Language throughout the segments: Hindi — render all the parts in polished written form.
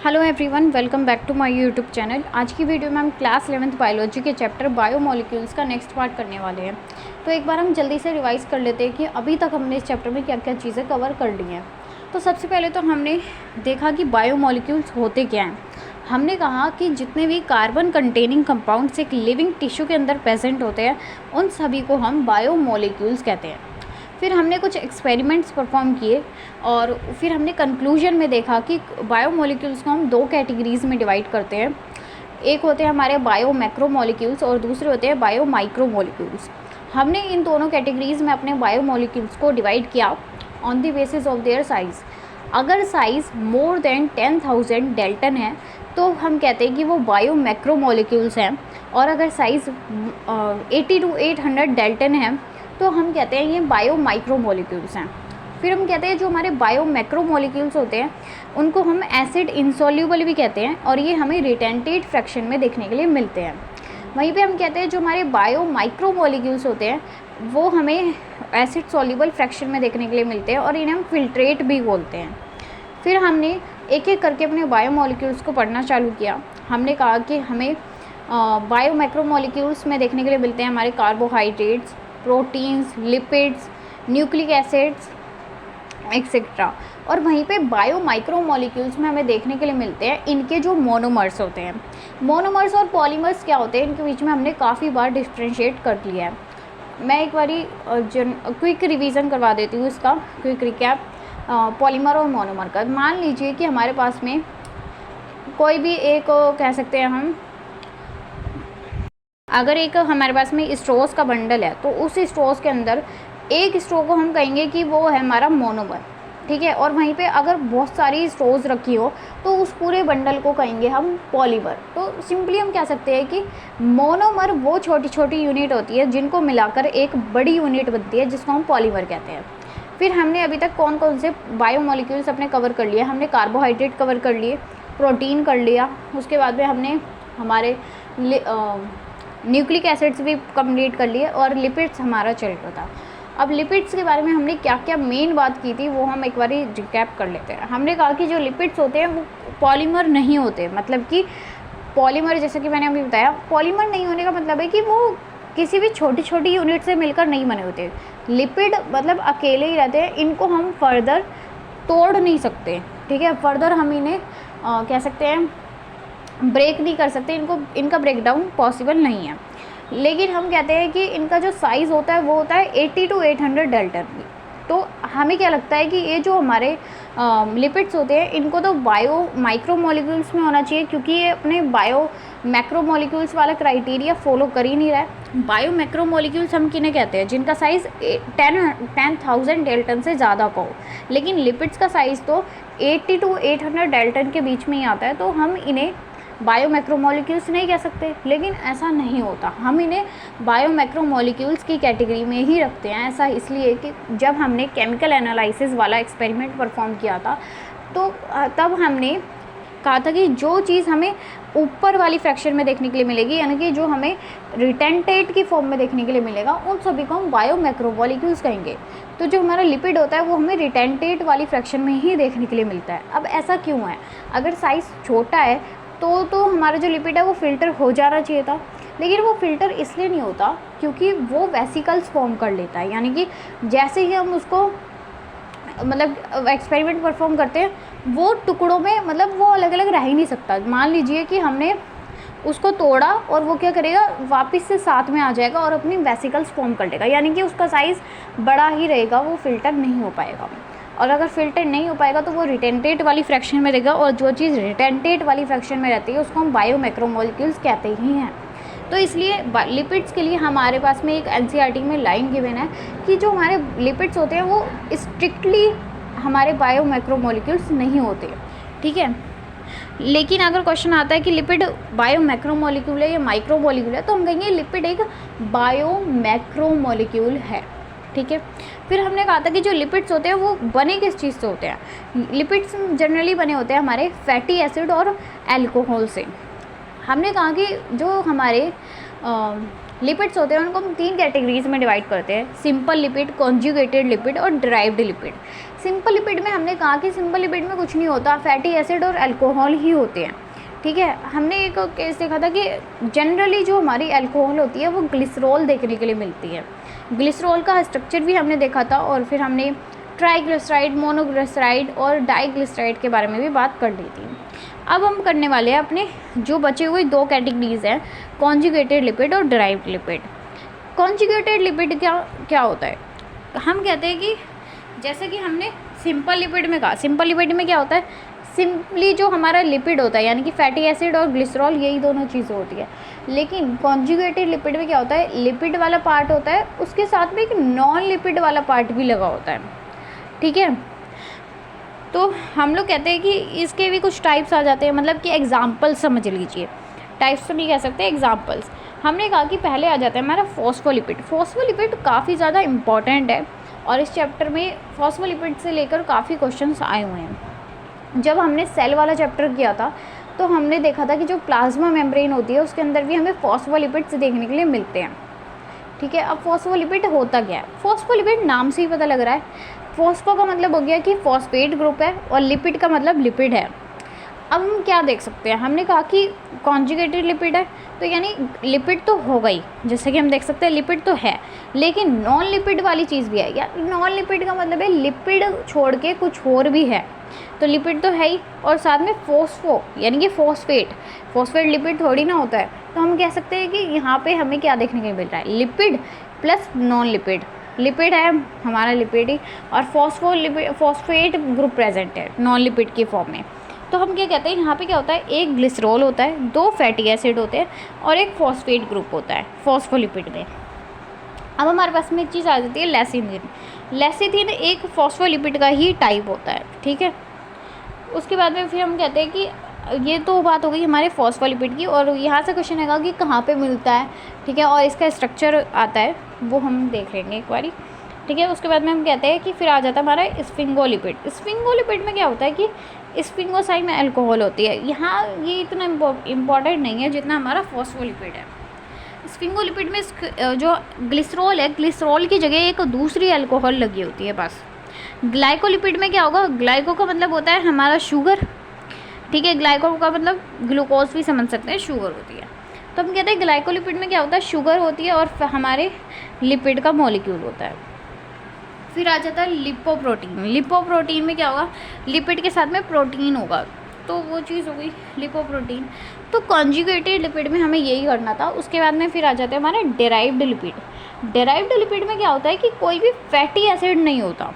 Hello everyone, welcome back to my YouTube channel. आज की वीडियो में हम क्लास 11th बायोलॉजी के चैप्टर बायोमोलिक्यूल्स का नेक्स्ट पार्ट करने वाले हैं। तो एक बार हम जल्दी से रिवाइज़ कर लेते हैं कि अभी तक हमने इस चैप्टर में क्या क्या चीज़ें कवर कर ली हैं। तो सबसे पहले तो हमने देखा कि बायोमोलिक्यूल्स होते क्या हैं। हमने कहा कि जितने भी कार्बन कंटेनिंग कंपाउंड्स एक लिविंग टिश्यू के अंदर प्रेजेंट होते हैं उन सभी को हम बायोमोलिक्यूल्स कहते हैं। फिर हमने कुछ एक्सपेरिमेंट्स परफॉर्म किए और फिर हमने कंक्लूजन में देखा कि बायोमोलिक्यूल्स को हम दो कैटेगरीज़ में डिवाइड करते हैं। एक होते हैं हमारे बायो मैक्रोमोलिक्यूल्स और दूसरे होते हैं बायो माइक्रोमोलिक्यूल्स। हमने इन दोनों कैटेगरीज़ में अपने बायोमोलिक्यूल्स को डिवाइड किया on the basis of their size. अगर साइज़ मोर देन 10,000 डेल्टन है तो हम कहते हैं कि वो बायो मैक्रोमोलिक्यूल्स हैं, और अगर साइज़ 80 to 800 डेल्टन है तो हम कहते हैं ये बायो माइक्रोमोलिक्यूल्स हैं। फिर हम कहते हैं जो हमारे बायो मैक्रोमोलिक्यूल्स होते हैं उनको हम एसिड इंसोल्यूबल भी कहते हैं, और ये हमें रिटेंटेड फ्रैक्शन में देखने के लिए मिलते हैं। वहीं पे हम कहते हैं जो हमारे बायो माइक्रोमोलिक्यूल्स होते हैं वो हमें एसिड सॉल्यूबल फ्रैक्शन में देखने के लिए मिलते हैं, और इन्हें हम फिल्ट्रेट भी बोलते हैं। फिर हमने एक एक करके अपने बायोमोलिक्यूल्स को पढ़ना चालू किया। हमने कहा कि हमें बायो मैक्रोमोलिक्यूल्स में देखने के लिए मिलते हैं हमारे carbohydrates, proteins, lipids, nucleic acids etcetera. और वहीं पे बायो माइक्रोमोलिक्यूल्स में हमें देखने के लिए मिलते हैं इनके जो मोनोमर्स होते हैं। मोनोमर्स और पॉलीमर्स क्या होते हैं, इनके बीच में हमने काफ़ी बार डिफ्रेंशिएट कर लिया है। मैं एक बारी क्विक रिवीजन करवा देती हूँ इसका, क्विक रिकैप पॉलीमर और मोनोमर का। मान लीजिए कि हमारे पास में कोई भी एक कह सकते हैं हम, अगर एक हमारे पास में स्ट्रोस का बंडल है तो उस स्ट्रोस के अंदर एक स्ट्रो को हम कहेंगे कि वो है हमारा मोनोमर, ठीक है। और वहीं पे अगर बहुत सारी स्ट्रोज रखी हो तो उस पूरे बंडल को कहेंगे हम पॉलीमर। तो सिंपली हम कह सकते हैं कि मोनोमर वो छोटी छोटी यूनिट होती है जिनको मिलाकर एक बड़ी यूनिट बनती है जिसको हम पॉलीमर कहते हैं। फिर हमने अभी तक कौन कौन से बायोमोलिक्यूल्स अपने कवर कर लिए। हमने कार्बोहाइड्रेट कवर कर लिए, प्रोटीन कर लिया, उसके बाद में हमने हमारे न्यूक्लिक एसिड्स भी कंप्लीट कर लिए, और लिपिड्स हमारा चल रहा था। अब लिपिड्स के बारे में हमने क्या क्या मेन बात की थी वो हम एक बार रिकैप कर लेते हैं। हमने कहा कि जो लिपिड्स होते हैं वो पॉलीमर नहीं होते, मतलब कि पॉलीमर जैसे कि मैंने अभी बताया, पॉलीमर नहीं होने का मतलब है कि वो किसी भी छोटी छोटी यूनिट से मिलकर नहीं बने होते। लिपिड मतलब अकेले ही रहते हैं, इनको हम फर्दर तोड़ नहीं सकते, ठीक है। फर्दर हम इन्हें कह सकते हैं ब्रेक नहीं कर सकते, इनका ब्रेकडाउन पॉसिबल नहीं है। लेकिन हम कहते हैं कि इनका जो साइज़ होता है वो होता है 80 to 800 डेल्टन। तो हमें क्या लगता है कि ये जो हमारे लिपिड्स होते हैं इनको तो बायो माइक्रोमोलिक्यूल्स में होना चाहिए, क्योंकि ये अपने बायो मैक्रोमोलिक्यूल्स वाला क्राइटेरिया फॉलो कर ही नहीं रहा है। बायो मैक्रोमोलिक्यूल्स हम किन्हें कहते हैं जिनका साइज़ 10,000 डेल्टन से ज़्यादा का हो, लेकिन लिपिड्स का साइज़ तो 80 to 800 डेल्टन के बीच में ही आता है, तो हम इन्हें बायो मैक्रोमोलिक्यूल्स नहीं कह सकते। लेकिन ऐसा नहीं होता, हम इन्हें बायो मैक्रोमोलिक्यूल्स की कैटेगरी में ही रखते हैं। ऐसा इसलिए कि जब हमने केमिकल एनालिसिस वाला एक्सपेरिमेंट परफॉर्म किया था तो तब हमने कहा था कि जो चीज़ हमें ऊपर वाली फ्रैक्शन में देखने के लिए मिलेगी, यानी कि जो हमें रिटेंटेट की फॉर्म में देखने के लिए मिलेगा, उन सभी को हम बायो मैक्रोमोलिक्यूल्स कहेंगे। तो जो हमारा लिपिड होता है वो हमें रिटेंटेट वाली फ्रैक्शन में ही देखने के लिए मिलता है। अब ऐसा क्यों है? अगर साइज़ छोटा है तो हमारा जो लिपिड है वो फ़िल्टर हो जाना चाहिए था, लेकिन वो फ़िल्टर इसलिए नहीं होता क्योंकि वो वेसिकल्स फॉर्म कर लेता है। यानी कि जैसे ही हम उसको मतलब एक्सपेरिमेंट परफॉर्म करते हैं वो टुकड़ों में, मतलब वो अलग अलग रह ही नहीं सकता। मान लीजिए कि हमने उसको तोड़ा और वो क्या करेगा, वापस से साथ में आ जाएगा और अपनी वेसिकल्स फॉर्म कर लेगा, यानी कि उसका साइज़ बड़ा ही रहेगा, वो फ़िल्टर नहीं हो पाएगा। और अगर फ़िल्टर नहीं हो पाएगा तो वो रिटेंटेट वाली फ्रैक्शन में रहेगा, और जो चीज़ रिटेंटेट वाली फ्रैक्शन में रहती है उसको हम बायो मैक्रोमोलिक्यूल्स कहते ही हैं। तो इसलिए लिपिड्स के लिए हमारे पास में एक एनसीईआरटी में लाइन गिवन है कि जो हमारे लिपिड्स होते हैं वो स्ट्रिक्टली हमारे बायो मैक्रोमोलिक्यूल्स नहीं होते, ठीक है। लेकिन अगर क्वेश्चन आता है कि लिपिड बायो मैक्रोमोलिक्यूल है या माइक्रोमोलिक्यूल है, तो हम कहेंगे लिपिड एक बायो मैक्रोमोलिक्यूल है, ठीक है। फिर हमने कहा था कि जो लिपिड्स होते हैं वो बने किस चीज़ से होते हैं। लिपिड्स जनरली बने होते हैं हमारे फैटी एसिड और अल्कोहल से। हमने कहा कि जो हमारे लिपिड्स होते हैं उनको हम 3 कैटेगरीज में डिवाइड करते हैं, सिंपल लिपिड, कॉन्जुगेटेड लिपिड और ड्राइव्ड लिपिड। सिंपल लिपिड में हमने कहा कि सिंपल लिपिड में कुछ नहीं होता, फैटी एसिड और अल्कोहल ही होते हैं, ठीक है। हमने एक केस देखा था कि जनरली जो हमारी अल्कोहल होती है वो ग्लिसरॉल देखने के लिए मिलती है। ग्लिसरॉल का स्ट्रक्चर भी हमने देखा था और फिर हमने ट्राइग्लिसराइड, मोनोग्लिसराइड और डाइग्लिसराइड के बारे में भी बात कर ली थी। अब हम करने वाले हैं अपने जो बचे हुए 2 कैटेगरीज हैं, कॉन्जुगेटेड लिपिड और ड्राइव्ड लिपिड। कॉन्जुगेटेड लिपिड क्या होता है? हम कहते हैं कि जैसे कि हमने सिंपल लिपिड में कहा, सिंपल लिपिड में क्या होता है, सिंपली जो हमारा लिपिड होता है यानी कि फैटी एसिड और ग्लिसरॉल, यही दोनों चीज़ें होती है। लेकिन कॉन्जुगेटेड लिपिड में क्या होता है, लिपिड वाला पार्ट होता है, उसके साथ में एक नॉन लिपिड वाला पार्ट भी लगा होता है, ठीक है। तो हम लोग कहते हैं कि इसके भी कुछ टाइप्स आ जाते हैं, मतलब कि एग्जाम्पल्स समझ लीजिए, टाइप्स तो नहीं कह सकते, एग्जाम्पल्स। हमने कहा कि पहले आ जाता है हमारा फॉस्फोलिपिड। फॉस्फोलिपिड काफ़ी ज़्यादा इंपॉर्टेंट है और इस चैप्टर में फॉस्फोलिपिड से लेकर काफ़ी क्वेश्चंस आए हुए हैं। जब हमने सेल वाला चैप्टर किया था तो हमने देखा था कि जो प्लाज्मा मेम्ब्रेन होती है उसके अंदर भी हमें फॉस्फोलिपिड्स देखने के लिए मिलते हैं, ठीक है। अब फॉस्फोलिपिड होता क्या है? फॉस्फोलिपिड नाम से ही पता लग रहा है, फॉस्फो का मतलब हो गया कि फॉस्फेट ग्रुप है और लिपिड का मतलब लिपिड है। अब हम क्या देख सकते हैं, हमने कहा कि कॉन्जुगेटेड लिपिड है तो यानी लिपिड तो होगा ही, जैसे कि हम देख सकते हैं लिपिड तो है, लेकिन नॉन लिपिड वाली चीज़ भी है। या नॉन लिपिड का मतलब है लिपिड छोड़ के कुछ और भी है, तो लिपिड तो है ही और साथ में फॉस्फो यानी कि फॉस्फेट लिपिड थोड़ी ना होता है। तो हम कह सकते हैं कि यहाँ पे हमें क्या देखने को मिल रहा है, lipid plus non lipid. Lipid है हमारा लिपिड ही और फॉस्फेट ग्रुप प्रेजेंट है नॉन लिपिड की फॉर्म में। तो हम क्या कहते हैं, यहाँ पे क्या होता है, एक ग्लिसरॉल होता है, 2 फैटी एसिड होते हैं और एक फॉस्फेट ग्रुप होता है फॉस्फोलिपिड में। अब हमारे पास में एक चीज़ आ जाती है लेसिथिन। लेसिथिन एक फॉस्फोलिपिड का ही टाइप होता है, ठीक है। उसके बाद में फिर हम कहते हैं कि ये तो बात हो गई हमारे फॉस्फोलिपिड की, और यहाँ से क्वेश्चन आएगा कि कहाँ पे मिलता है, ठीक है, और इसका स्ट्रक्चर आता है वो हम देख लेंगे एक बारी, ठीक है। उसके बाद में हम कहते हैं कि फिर आ जाता है हमारा स्फिंगोलिपिड। स्फिंगोलिपिड में क्या होता है कि स्फिंगोसाइड में अल्कोहल होती है, यहाँ ये इतना इम्पॉर्टेंट नहीं है जितना हमारा फॉस्फोलिपिड है। स्फिंगोलिपिड में जो ग्लिसरॉल है, ग्लिसरॉल की जगह एक दूसरी अल्कोहल लगी होती है बस। ग्लाइकोलिपिड में क्या होगा, ग्लाइको का मतलब होता है हमारा शुगर, ठीक है, ग्लाइको का मतलब ग्लूकोज भी समझ सकते हैं, शुगर होती है। तो हम कहते हैं ग्लाइकोलिपिड में क्या होता है, शुगर होती है और हमारे लिपिड का मॉलिक्यूल होता है। फिर आ जाता है लिपोप्रोटीन। लिपोप्रोटीन में क्या होगा, लिपिड के साथ में प्रोटीन होगा, तो वो चीज़ हो गई लिपोप्रोटीन। तो कॉन्जुगेटेड लिपिड में हमें यही करना था। उसके बाद में फिर आ जाते हैं हमारे डेराइव्ड लिपिड। डेराइव्ड लिपिड में क्या होता है कि कोई भी फैटी एसिड नहीं होता।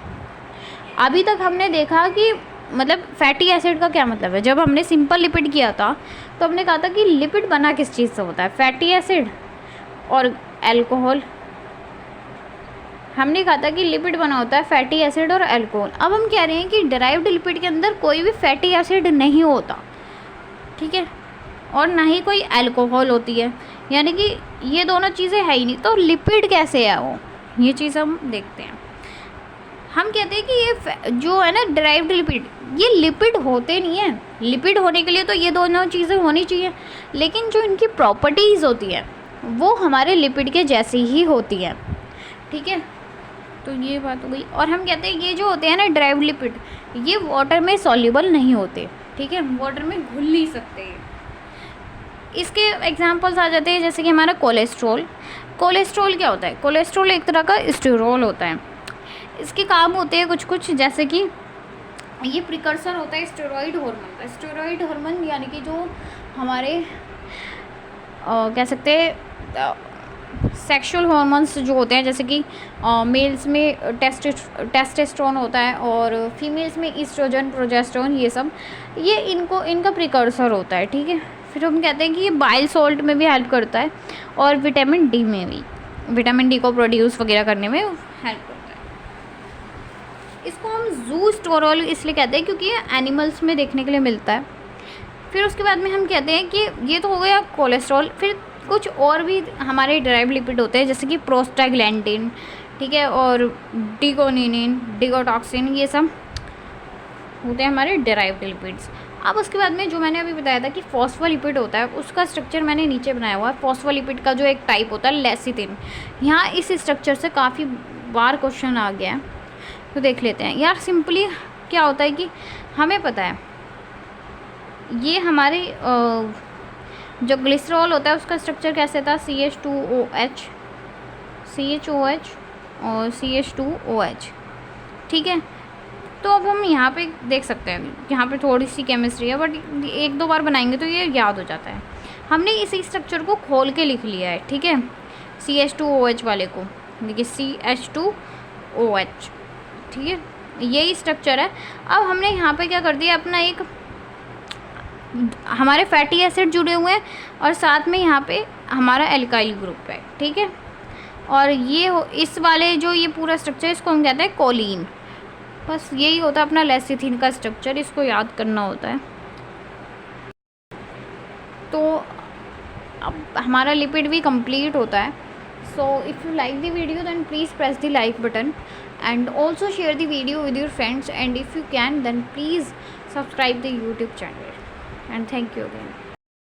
अभी तक हमने देखा कि मतलब फैटी एसिड का क्या मतलब है, जब हमने सिंपल लिपिड किया था तो हमने कहा था कि लिपिड बना किस चीज़ से होता है, फैटी एसिड और अल्कोहल। हमने कहा था कि लिपिड बना होता है फैटी एसिड और अल्कोहल। अब हम कह रहे हैं कि डेराइव्ड लिपिड के अंदर कोई भी फैटी एसिड नहीं होता, ठीक है, और ना ही कोई अल्कोहल होती है, यानी कि ये दोनों चीज़ें है ही नहीं, तो लिपिड कैसे है वो, ये चीज़ हम देखते हैं। हम कहते हैं कि ये जो है ना डेराइव्ड लिपिड, ये लिपिड होते नहीं हैं। लिपिड होने के लिए तो ये दोनों चीज़ें होनी चाहिए, लेकिन जो इनकी प्रॉपर्टीज़ होती है वो हमारे लिपिड के जैसी ही होती हैं, ठीक है। तो ये बात हो गई। और हम कहते हैं ये जो होते हैं ना डेराइव्ड लिपिड, ये वाटर में सॉल्युबल नहीं होते, ठीक है, वाटर में घुल नहीं सकते। इसके एग्जांपल्स आ जाते हैं जैसे कि हमारा कोलेस्ट्रॉल। कोलेस्ट्रॉल क्या होता है, कोलेस्ट्रॉल एक तरह का स्टेरॉल होता है। इसके काम होते हैं कुछ कुछ, जैसे कि ये प्रिकर्सर होता है स्टेरॉइड हार्मोन का। स्टेरॉइड हार्मोन यानी कि जो हमारे कह सकते हैं सेक्सुअल हार्मोन्स जो होते हैं, जैसे कि मेल्स में टेस्टोस्टेरोन होता है और फीमेल्स में ईस्ट्रोजन, प्रोजेस्टेरोन, ये सब ये इनका प्रिकर्सर होता है, ठीक है। फिर हम कहते हैं कि ये बाइल सॉल्ट में भी हेल्प करता है और विटामिन डी में भी, विटामिन डी को प्रोड्यूस वगैरह करने में हेल्प करता है। इसको हम जू स्टेरॉल इसलिए कहते हैं क्योंकि ये एनिमल्स में देखने के लिए मिलता है। फिर उसके बाद में हम कहते हैं कि ये तो हो गया कोलेस्ट्रॉल। फिर कुछ और भी हमारे डेराइव्ड लिपिड होते हैं जैसे कि प्रोस्टाग्लैंडिन, ठीक है, और डिगोनिन, डिगोटॉक्सिन, ये सब होते हैं हमारे डेराइव्ड लिपिड्स। अब उसके बाद में जो मैंने अभी बताया था कि फॉस्फोलिपिड होता है, उसका स्ट्रक्चर मैंने नीचे बनाया हुआ है। फॉस्फोलिपिड का जो एक टाइप होता है लेसिथिन, यहाँ इस स्ट्रक्चर से काफ़ी बार क्वेश्चन आ गया है, तो देख लेते हैं यार। सिंपली क्या होता है कि हमें पता है ये हमारे जो ग्लिसरॉल होता है उसका स्ट्रक्चर कैसे था, CH2OH और CH2OH, ठीक है। तो अब हम यहाँ पे देख सकते हैं, यहाँ पे थोड़ी सी केमिस्ट्री है बट 1-2 बार बनाएंगे तो ये याद हो जाता है। हमने इसी स्ट्रक्चर को खोल के लिख लिया है, ठीक है। CH2OH वाले को देखिए, CH2OH, ठीक है, यही स्ट्रक्चर है। अब हमने यहाँ पे क्या कर दिया, अपना एक हमारे फैटी एसिड जुड़े हुए हैं और साथ में यहाँ पे हमारा एल्काइल ग्रुप है, ठीक है। और ये इस वाले जो ये पूरा स्ट्रक्चर, इसको हम कहते हैं कोलिन। बस यही होता है अपना लेसिथिन का स्ट्रक्चर, इसको याद करना होता है। तो अब हमारा लिपिड भी कंप्लीट होता है। So if you like the video then please press the like button and also share the video with your friends, and if you can then please subscribe the YouTube channel, and thank you again.